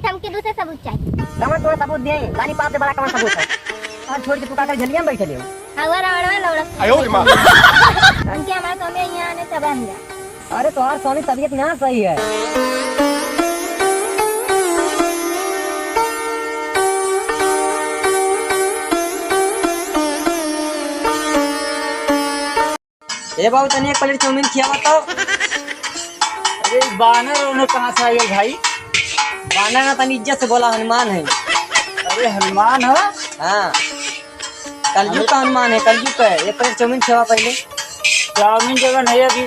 हमके दूसरे सबूत चाहिए। कमर तो सबूत दे रानी पाप से बड़ा कमर सबूत है। और छोड़ के तू काकर झलिया में बैठे ले हवा रावणवा लौड़ा आयो रे मां हमके हमारा स्वामी यहाँ आने सब बन जा। अरे तो और स्वामी तबीयत यहाँ सही है। ए बाबू तने एक प्लेट चाउमीन खिया बताओ। अरे बानर उन्हें कहाँ से आ गए भाई? बानर ना तनी इज्जत से बोला हनुमान है। अरे हनुमान हो? हाँ कलयुग का हनुमान है, कलयुग का है। एक प्लेट चाउमीन खिया पहले। चाउमीन जगह नहीं अभी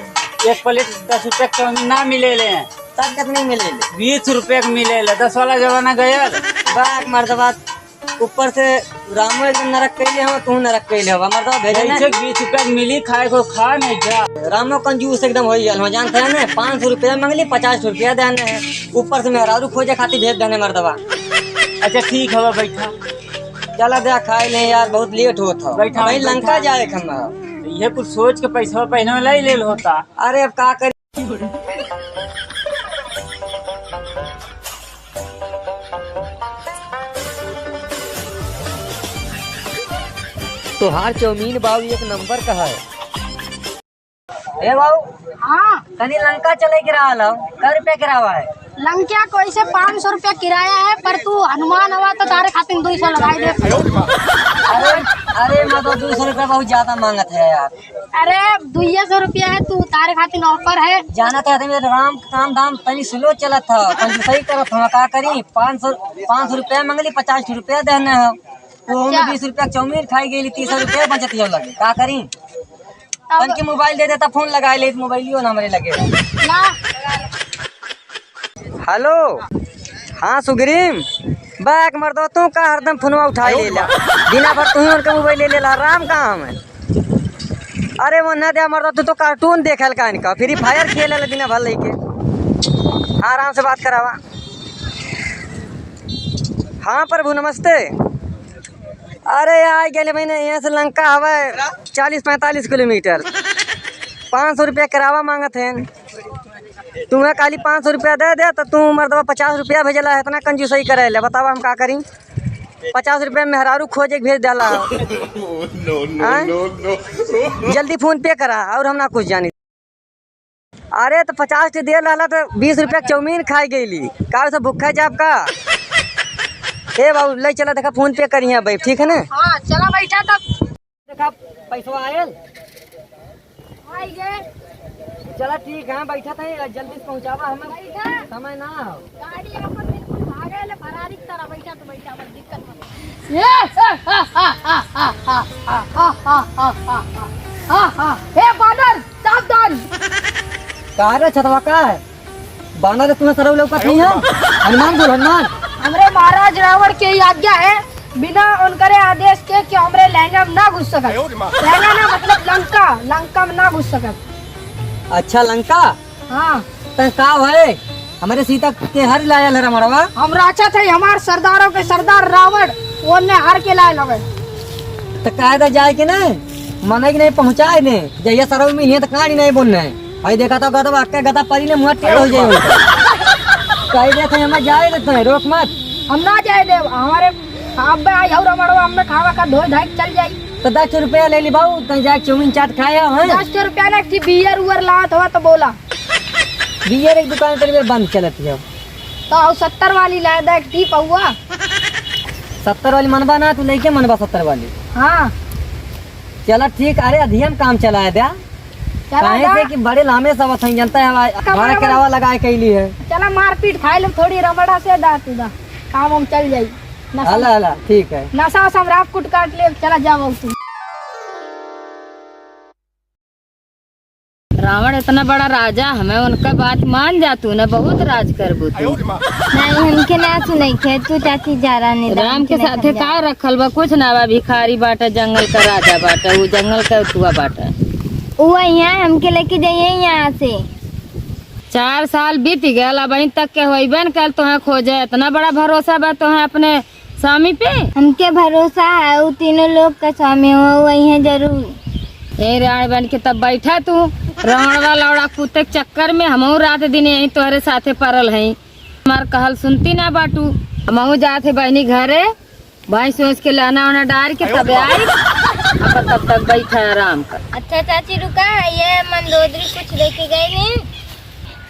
1 प्लेट 10 रुपए का चाउमीन ना मिले ले। तब कितने मिले ले? 20 रुपए का मिले ले। 10 वाला जमाना गया। बाक मर्दबा ऊपर से रामो एकदम नरक कैले हो, तू नरक कैले हो। मर्दबा भेजे ना 20 रुपए मिली खाए को खा नहीं जा। रामो कंजूस एकदम हो गया। जानते हैं ना 500 रुपया मांगली 50 रुपया देने है। ऊपर से मेहरारू खोजे खातिर भेज देने मर्दबा। अच्छा ठीक है बैठा। चला दे खाए ले यार, बहुत लेट होता बैठा भाई लंका जाए हम। ये कुछ सोच के पैसा पहने ला ले होता। अरे अब का करी। तोहार चाउमीन बाबू एक नंबर का है। ए बाबू हाँ कनी लंका चले गिरा लो, कर रुपया गिरावा है। लंकिया को ऐसे 500 रुपया किराया है, पर तू हनुमान हुआ तो तारे खातिर 200 लगाई दे। अरे अरे मतलब 200 रुपया बहुत ज्यादा मांगत है यार। अरे 200 रुपया है, तू तारे खातिर ऑफर है। जाना था मेरे राम काम दाम तनी स्लो चलत था, सही करत हम का करी। 500 रुपया मांगली 50 रुपया देने है। तो 20 रुपया चाउमीन खाई गई, 30 रुपया बचत हो लगे। का करी के मोबाइल दे देता, फोन लगा ले, मोबाइलियो ना हमारे लगे ना। हेलो हाँ सुग्रीम बैक मर दो तू का हरदम फोनवा उठाई ले ला। बिना भर तू ही उनका मोबाइल ले ला। राम काम है। अरे वो न दे मर दो तू तो कार्टून देखल का इनका, फ्री फायर खेल ला बिना भर लेके। आराम से बात करावा। हाँ प्रभु नमस्ते। अरे आ गए मैंने यहाँ से लंका हवा 40-45 किलोमीटर। 500 रुपया किरावा मांगत है। तुम्हें खाली 500 रुपया दे दे तो तू मर्दबा 50 रुपया भेजला है। इतना कंजूसई करे ले, बतावा हम का करी। 50 रुपया मेहरारू खोजे के भेज डाला। जल्दी फोन पे करा और हम ना कुछ जानी। अरे तो 50 के दे डाला तो 20 रुपया चाउमीन खाई गई। का से भूखा जाब का। ए बाबू ले चला, देखा फोन पे करी है भाई, ठीक है ना। हाँ चला बैठा तब। देखा पैसा आयल। आई गए। चला ठीक है बैठा था, जल्दी से पहुँचावा हमें समय ना हो। गाड़ी अपन बिल्कुल भागे ले, फरारी की तरह बैठा तो बैठा, बस दिक्कत हे बानर सावधान। कहा रे छतवा का है बानर, तुम्हें सरव लौकत नहीं है। हनुमान बोल हनुमान। हमरे महाराज रावण के आज्ञा है, बिना उनके आदेश के कि हमरे लहंगा में ना घुस सकत। लहंगा ना मतलब लंका में ना घुस सकत। अच्छा लंका। हाँ तो का है हमारे सीता के हर लायल है हमारा। हम राजा थे, हमारे सरदारों के सरदार रावण वो ने हर के लाए लगे। तो कहा जाए कि नहीं मन की नहीं पहुँचाए ने जैया सरव में तो कहानी नहीं बोलना है। भाई देखा तो गदा परी ने मुँह टेढ़ हो जाए। कही देते हमें जाए देते हैं, रोक मत। हम ना जाए दे, हमारे हमें खावा का धोई धाई चल जाये। तो 10 रुपया ले ली बाबू, तो जाके चाउमीन चाट खाया है। 10 रुपया ना बियर उयर लात हुआ तो बोला। बियर एक दुकान पर बंद चलती है। तो 70 वाली लाए दे ठीक हुआ। 70 वाली मनबा ना तू लेके मनबा 70 वाली। हाँ चला ठीक। अरे अधियम काम चला है दिया से कि बड़े लामे सब जनता है भाड़ा किरावा लगाए कैली है। चला मारपीट खाए लो थोड़ी रबड़ा से दादा काम हम चल जाये। अला ठीक है। नशा सम्राट कुट काट ले, चला जाओ तुम। रावण इतना बड़ा राजा, हमें उनका बात मान जा। तू न बहुत राज कर बू। नहीं हमके ना सुनाई खे, तू चाची जा रहा नहीं। राम के साथे का रखल बा कुछ ना बा। भिखारी बाटा, जंगल का राजा बाटा, वो जंगल का तुआ बाटा। वो यहाँ हमके लेके जाइए यहाँ से। 4 साल बीत गए, अब तक के होइबे न कल तोहे खोजे। इतना बड़ा भरोसा बा तोहे अपने स्वामी पे। हमके भरोसा है वो तीनों लोग का स्वामी हो वही है जरूर। ए राण बन के तब बैठा तू रावण वाला लौड़ा कुत्ते के चक्कर में। हम रात दिन यही तोहरे साथे पड़ल है। हमार कहल सुनती ना बाटू। महू जाते बहनी घरे, भाई सोच के लाना वाना डाल के तब आई, अब तब तक बैठा आराम कर। अच्छा चाची रुका, ये मंदोदरी कुछ लेके गई नहीं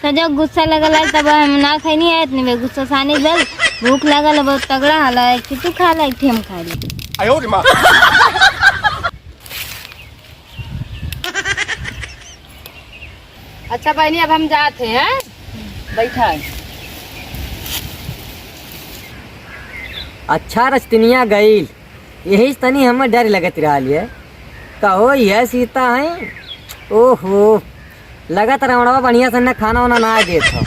तो जब गुस्सा लगल है तब हम ना खाई नहीं है, इतने में गुस्सा सानी दल भूख लगल है बहुत तगड़ा हाल है कि तू खा ला हम खा ली। अच्छा बहनी अब हम जाते हैं, बैठा। अच्छा रचतनिया गईल, यही से तनी हमें डर लगत रहा है। कहो यह सीता है, ओहो लगत रमणवा बढ़िया से न खाना वाना ना देत हो,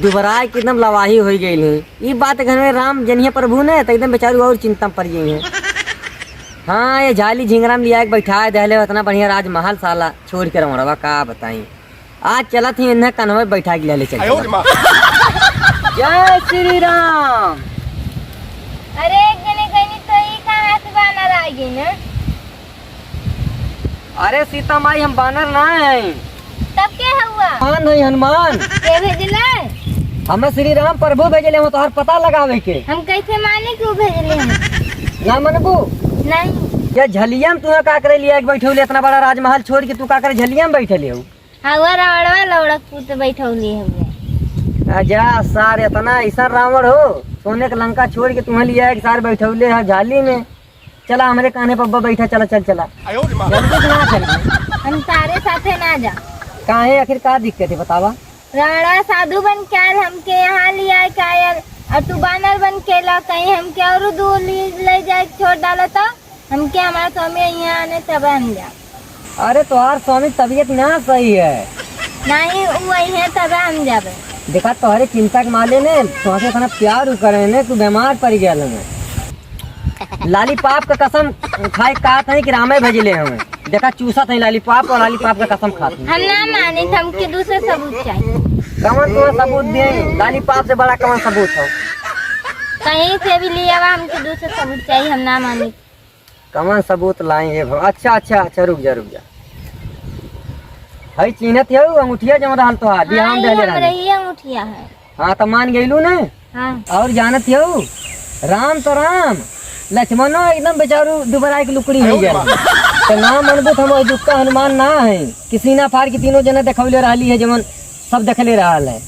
दुबराए के एकदम लवाही हो गई है। ये बात घर में राम जनिया प्रभु ने तो एकदम बेचारू और चिंता में पड़ गई है। हाँ ये झाली झिंगरा में लिया के बैठा दहले इतना बढ़िया राजमहल साला छोड़ के रमणवा का बताई। आज चला थी इन्हें कन्वे बैठा के ले चल। जय श्री राम। अरे एक जने कहनी तो ये कहाँ से बानर आ गई ना? अरे सीता माई हम बानर ना है, तब क्या हुआ? हनुमान है हनुमान। के भेजला? हमें श्री राम प्रभु भेजले हो तोहर पता लगावे के। हम कैसे माने क्यों भेजले हैं? ना मनबू नहीं ये झलिया में तुम्हें का करे लिया बैठे इतना बड़ा राजमहल छोड़ के तू का करे झलिया में बैठे हो? हवा रावणवा लौड़क पुत बैठौली हुए। जा सार इतना ऐसा रावण हो, सोने का लंका छोड़ के तुम्हें लिया एक सार बैठौले है झाली में। चला हमारे काने पर बैठा, चला चल चला जल्दी ना चल। हम तारे साथे ना जा। काहे आखिर का दिक्कत है बतावा? राणा साधु बन के आयल हमके यहाँ लिया कायल, और तू बानर बन के ला कहीं हमके और दूर ले जाए छोड़ डाला तो हमके हमारा स्वामी यहाँ आने तब हम जा। अरे तुम्हार स्वामी तबीयत ना सही है। नहीं वही है तब हम जाबे। देखा तुम्हारे चिंता के माले ने तुमसे इतना प्यार करे ने तू बीमार पड़ गया में। लालीपाप का कसम खाए का था कि रामे भेजले हमें। देखा चूसा था लालीपाप और लालीपाप का कसम खाती। हम ना माने, हमके दूसरे सबूत चाहिए। कमन तुम्हें सबूत दे, लालीपाप से बड़ा कमन सबूत हो। कहीं से भी लिया हुआ हमके दूसरे सबूत चाहिए, हम ना माने। कमन सबूत लाएंगे। अच्छा अच्छा अच्छा रुक जा रुक जा। हई चिन्हत हो अंगूठिया जम रहा तो हां बिहान देले रहा। रही अंगूठिया है। हां तो मान गइलू ने। हां और जानत हो राम तो राम, लक्ष्मणो एकदम बेचारू दुबराई की लुकड़ी हो गया। तो ना मनबू हम दुक्का हनुमान ना है, किसी ना फार की तीनों जने देखौले रहली है जमन सब देखले रहल है।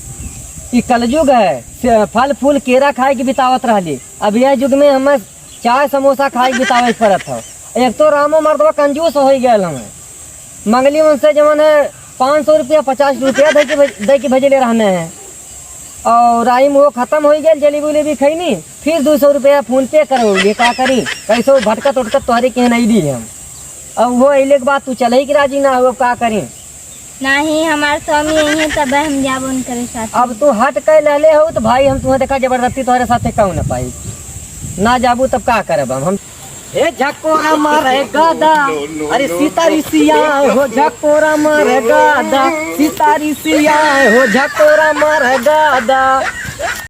ई कलयुग है, फल फूल केरा खाए की बितावत रहली। अब यह युग में हमें चाय समोसा खाए के बितावे पड़त हो। एक तो रामो मर्दवा कंजूस हो गया हमें। मंगली उनसे जमन है 500 रुपया 50 रुपया दे के भेजले रहने हैं, और राइम वो खत्म हो गया। जलेबी उलेबी खैनी, फिर 200 रुपया फोन पे करोगे का करी? कैसो भटकत उठकत तोहरे के नहीं दी हम। अब वो अले के बाद तू चले की राजी ना हो, का करी? नहीं हमारे स्वामी यही है तब हम जाब उनके साथ। अब तू हट के ले हो तो भाई हम तुम्हें देखा जबरदस्ती तुम्हारे साथ कहूँ ना पाई ना जाबू तब का करब हम। ए झकोरा मारे गादा, अरे सीता रिसिया हो झकोरा मारे गादा, सीता रिसिया हो झकोरा मारे गादा।